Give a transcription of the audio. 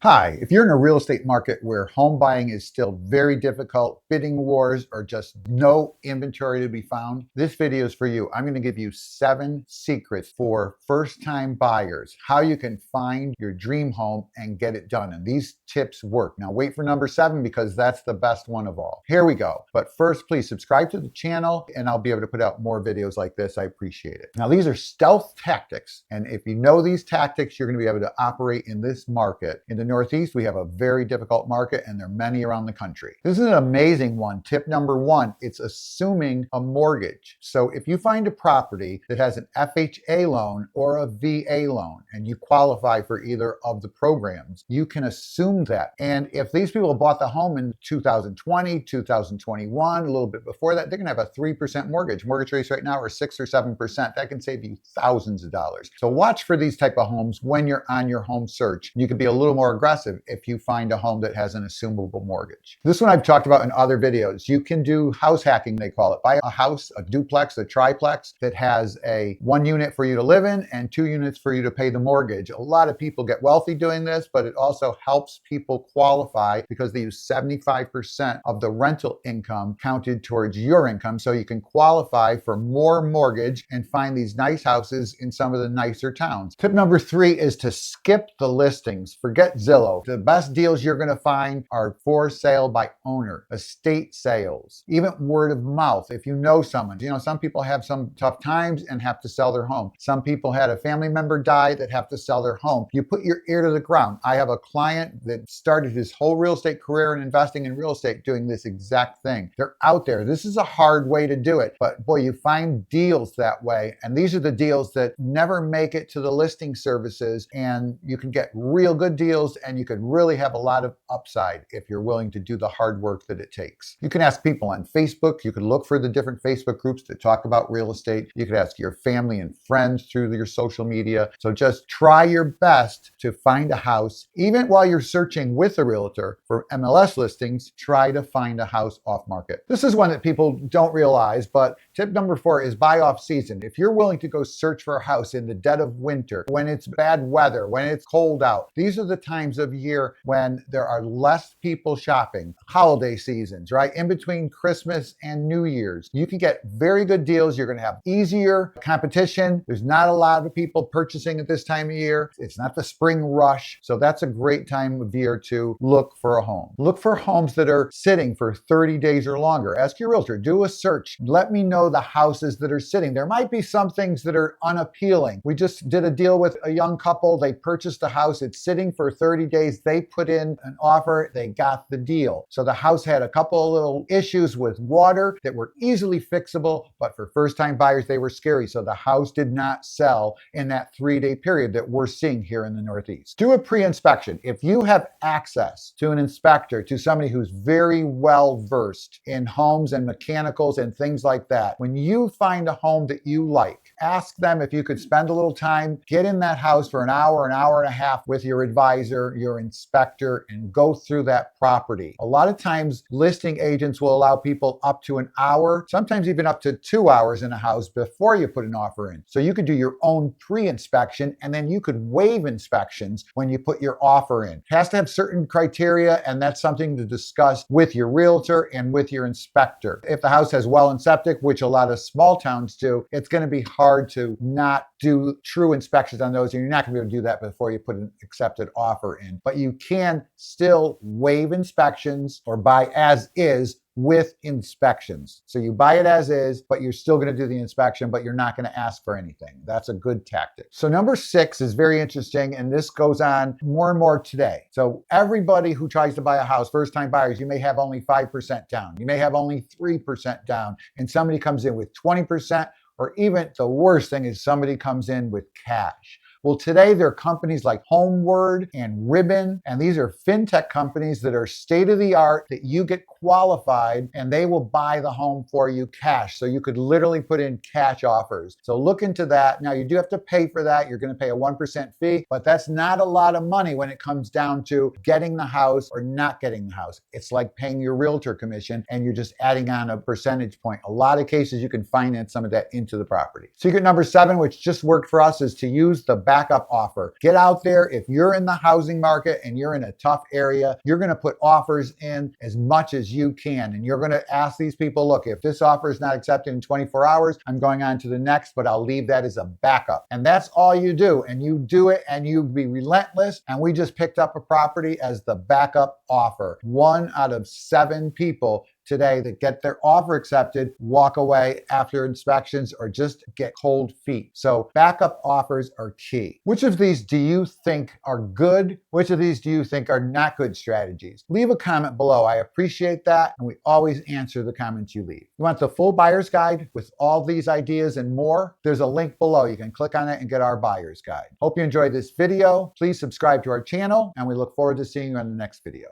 Hi, if you're in a real estate market where home buying is still very difficult, bidding wars, or just no inventory to be found, this video is for you. I'm going to give you 7 secrets for first-time buyers, how you can find your dream home and get it done. And these tips work. Now wait for number 7 because that's the best one of all. Here we go. But first, please subscribe to the channel and I'll be able to put out more videos like this. I appreciate it. Now these are stealth tactics. And if you know these tactics, you're going to be able to operate in this market. In the Northeast, we have a very difficult market and there are many around the country. This is an amazing one. Tip number 1, it's assuming a mortgage. So if you find a property that has an FHA loan or a VA loan and you qualify for either of the programs, you can assume that. And if these people bought the home in 2020, 2021, a little bit before that, they're gonna have a 3% mortgage. Mortgage rates right now are 6 or 7%. That can save you thousands of dollars. So watch for these type of homes when you're on your home search. You can be a little more aggressive if you find a home that has an assumable mortgage. This one I've talked about in other videos. You can do house hacking, they call it. Buy a house, a duplex, a triplex that has a 1 unit for you to live in and 2 units for you to pay the mortgage. A lot of people get wealthy doing this, but it also helps people qualify because they use 75% of the rental income counted towards your income. So you can qualify for more mortgage and find these nice houses in some of the nicer towns. Tip number 3 is to skip the listings. Forget Zillow. The best deals you're going to find are for sale by owner, estate sales, even word of mouth. If you know someone, some people have some tough times and have to sell their home. Some people had a family member die that have to sell their home. You put your ear to the ground. I have a client that started his whole real estate career in investing in real estate doing this exact thing. They're out there. This is a hard way to do it, but boy, you find deals that way. And these are the deals that never make it to the listing services, and you can get real good deals and you could really have a lot of upside if you're willing to do the hard work that it takes. You can ask people on Facebook. You can look for the different Facebook groups that talk about real estate. You could ask your family and friends through your social media. So just try your best to find a house. Even while you're searching with a realtor for MLS listings, try to find a house off market. This is one that people don't realize, but tip number 4 is buy off season. If you're willing to go search for a house in the dead of winter, when it's bad weather, when it's cold out, these are the times of year when there are less people shopping. Holiday seasons, right? In between Christmas and New Year's, you can get very good deals. You're going to have easier competition. There's not a lot of people purchasing at this time of year. It's not the spring rush. So that's a great time of year to look for a home. Look for homes that are sitting for 30 days or longer. Ask your realtor, do a search. Let me know the houses that are sitting. There might be some things that are unappealing. We just did a deal with a young couple. They purchased a house. It's sitting for 30 days. They put in an offer. They got the deal. So the house had a couple of little issues with water that were easily fixable, but for first-time buyers, they were scary. So the house did not sell in that 3-day period that we're seeing here in the Northeast. Do a pre-inspection. If you have access to an inspector, to somebody who's very well versed in homes and mechanicals and things like that, when you find a home that you like, ask them if you could spend a little time, get in that house for an hour and a half with your advisor, your inspector, and go through that property. A lot of times, listing agents will allow people up to an hour, sometimes even up to 2 hours in a house before you put an offer in. So you could do your own pre-inspection and then you could waive inspections when you put your offer in. It has to have certain criteria, and that's something to discuss with your realtor and with your inspector. If the house has well and septic, which a lot of small towns do, it's going to be hard to not do true inspections on those, and you're not going to be able to do that before you put an accepted offer in. But you can still waive inspections or buy as is with inspections. So you buy it as is, but you're still going to do the inspection, but you're not going to ask for anything. That's a good tactic. So number 6 is very interesting, and this goes on more and more today. So everybody who tries to buy a house, first-time buyers, you may have only 5% down. You may have only 3% down, and somebody comes in with 20%, or even the worst thing is somebody comes in with cash. Well, today there are companies like Homeward and Ribbon, and these are fintech companies that are state-of-the-art that you get qualified and they will buy the home for you cash. So you could literally put in cash offers. So look into that. Now you do have to pay for that. You're going to pay a 1% fee, but that's not a lot of money when it comes down to getting the house or not getting the house. It's like paying your realtor commission and you're just adding on a percentage point. A lot of cases you can finance some of that into the property. Secret number 7, which just worked for us, is to use the backup offer. Get out there. If you're in the housing market and you're in a tough area, you're going to put offers in as much as you can. And you're going to ask these people, look, if this offer is not accepted in 24 hours, I'm going on to the next, but I'll leave that as a backup. And that's all you do. And you do it and you be relentless. And we just picked up a property as the backup offer. 1 out of 7 people today that get their offer accepted walk away after inspections or just get cold feet. So backup offers are key. Which of these do you think are good? Which of these do you think are not good strategies? Leave a comment below. I appreciate that, and we always answer the comments you leave. You want the full buyer's guide with all these ideas and more? There's a link below. You can click on it and get our buyer's guide. Hope you enjoyed this video. Please subscribe to our channel, and we look forward to seeing you in the next video.